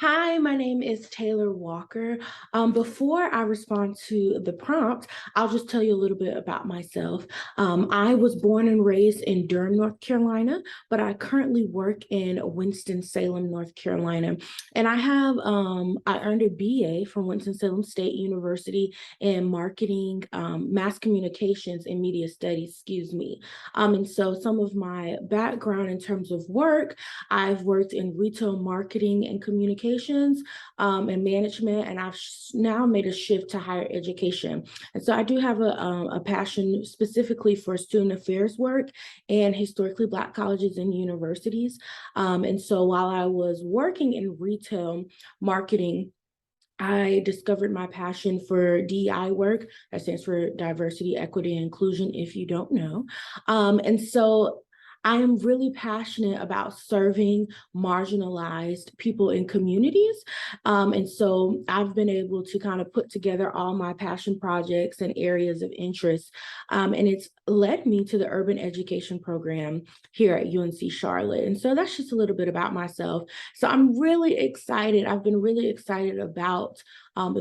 Hi, my name is Taylor Walker. Before I respond to the prompt, I'll just tell you a little bit about myself. I was born and raised in Durham, North Carolina, but I currently work in Winston-Salem, North Carolina. And I earned a BA from Winston-Salem State University in marketing, mass communications, and media studies, excuse me. And so some of my background in terms of work, I've worked in retail marketing and communications and management, and I've now made a shift to higher education. And so I do have a passion specifically for student affairs work and historically Black colleges and universities. And so while I was working in retail marketing, I discovered my passion for DEI work. That stands for diversity, equity, and inclusion, if you don't know. And so I am really passionate about serving marginalized people in communities. And so I've been able to kind of put together all my passion projects and areas of interest. And it's led me to the urban education program here at UNC Charlotte. And so that's just a little bit about myself. So I'm really excited. I've been really excited about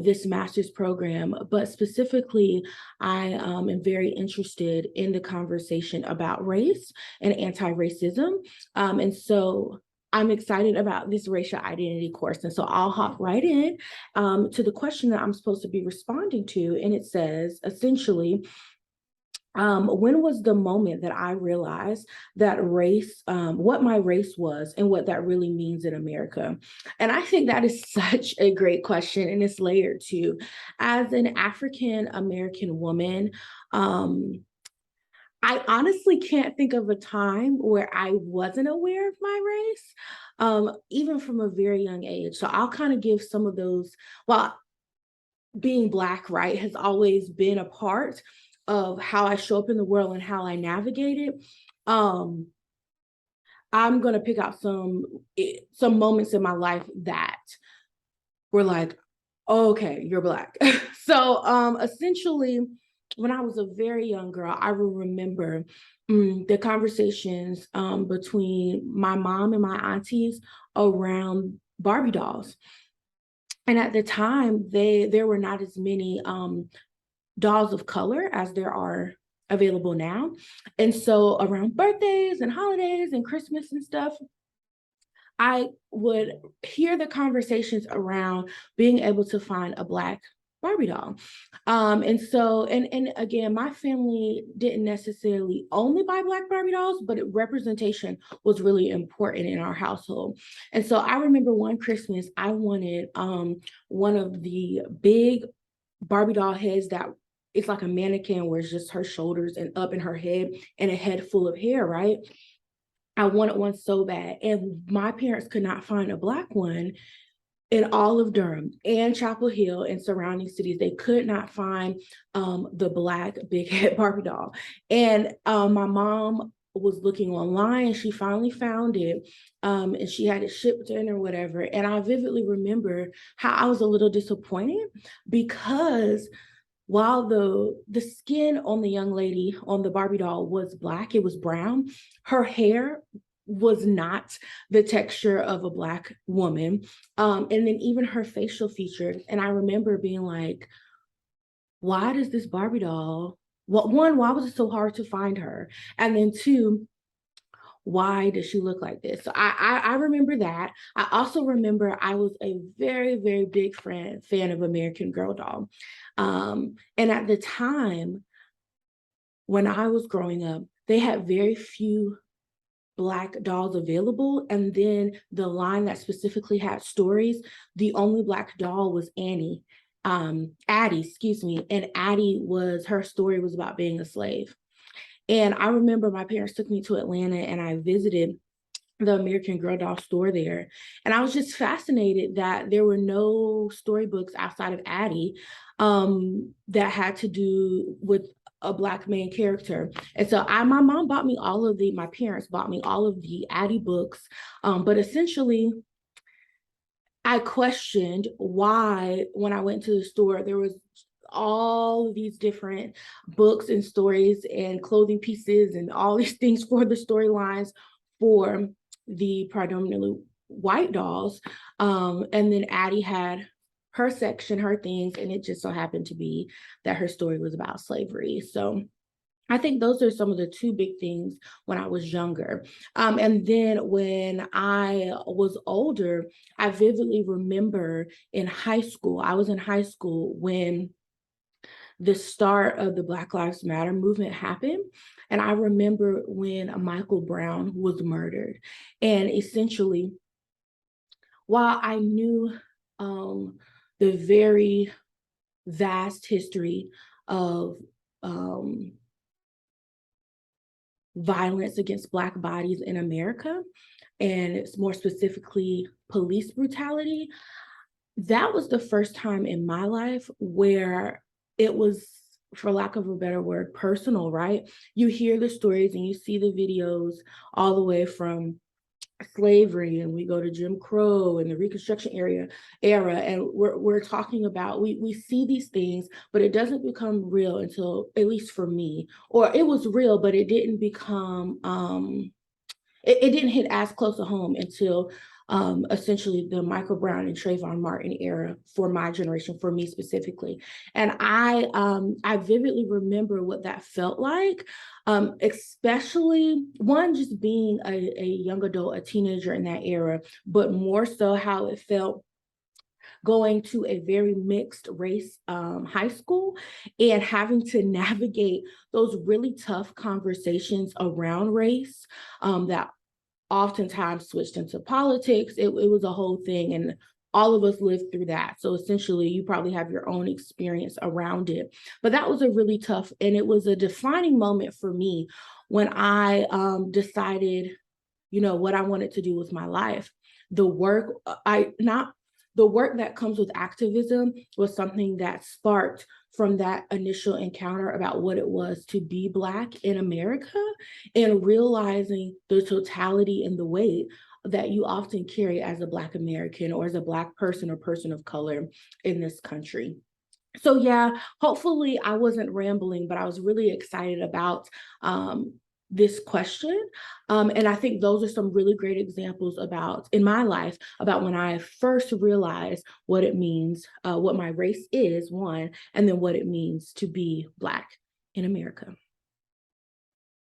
this master's program, but specifically, I am very interested in the conversation about race and anti-racism. And so I'm excited about this racial identity course. And so I'll hop right in to the question that I'm supposed to be responding to. And it says, essentially, when was the moment that I realized that what my race was and what that really means in America? And I think that is such a great question, and it's layered too. As an African American woman, um, I honestly can't think of a time where I wasn't aware of my race, even from a very young age. So I'll kind of give some of those. Well, being Black, right, has always been a part of how I show up in the world and how I navigate it. Um, I'm gonna pick out some moments in my life that were like, oh, okay, you're Black. So essentially, when I was a very young girl, I will remember the conversations between my mom and my aunties around Barbie dolls. And at the time, there were not as many dolls of color as there are available now. And so around birthdays and holidays and Christmas and stuff, I would hear the conversations around being able to find a Black Barbie doll. And again, my family didn't necessarily only buy Black Barbie dolls, but representation was really important in our household. And so I remember one Christmas, I wanted one of the big Barbie doll heads that it's like a mannequin where it's just her shoulders and up in her head and a head full of hair, right? I wanted one so bad. And my parents could not find a Black one in all of Durham and Chapel Hill and surrounding cities. They could not find the Black big head Barbie doll. And my mom was looking online and she finally found it, and she had it shipped in or whatever. And I vividly remember how I was a little disappointed because while the skin on the young lady on the Barbie doll was Black, it was brown, her hair was not the texture of a Black woman. And then even her facial features. And I remember being like, why does this Barbie doll, well, one, why was it so hard to find her? And then two, why does she look like this? So I remember that. I also remember I was a very, very big fan of American Girl doll. And at the time when I was growing up, they had very few Black dolls available. And then the line that specifically had stories, the only Black doll was Addie, excuse me. And Addie her story was about being a slave. And I remember my parents took me to Atlanta and I visited the American Girl doll store there. And I was just fascinated that there were no storybooks outside of Addie that had to do with a Black main character. And so my parents bought me all of the Addie books. But essentially, I questioned why, when I went to the store, there was all of these different books and stories and clothing pieces and all these things for the storylines for the predominantly white dolls. And then Addie had her section, her things, and it just so happened to be that her story was about slavery. So I think those are some of the two big things when I was younger. And then when I was older, I vividly remember in high school, I was in high school when the start of the Black Lives Matter movement happened. And I remember when Michael Brown was murdered. And essentially, while I knew the very vast history of um, violence against Black bodies in America, and it's more specifically police brutality, that was the first time in my life where it was, for lack of a better word, personal, right? You hear the stories and you see the videos all the way from slavery, and we go to Jim Crow and the Reconstruction era, and we're talking about, we see these things, but it doesn't become real until, at least for me, or it was real, but it didn't become it didn't hit as close to home until essentially the Michael Brown and Trayvon Martin era for my generation, for me specifically. And I vividly remember what that felt like, especially one, just being a young adult, a teenager in that era, but more so how it felt going to a very mixed race high school and having to navigate those really tough conversations around race that oftentimes switched into politics. It was a whole thing, and all of us lived through that. So essentially, you probably have your own experience around it. But that was a really tough, and it was a defining moment for me when I decided, what I wanted to do with my life. The work, I not the work that comes with activism was something that sparked from that initial encounter about what it was to be Black in America, and realizing the totality and the weight that you often carry as a Black American or as a Black person or person of color in this country. So yeah, hopefully I wasn't rambling, but I was really excited about this question. And I think those are some really great examples about, in my life, about when I first realized what it means, what my race is, one, and then what it means to be Black in America.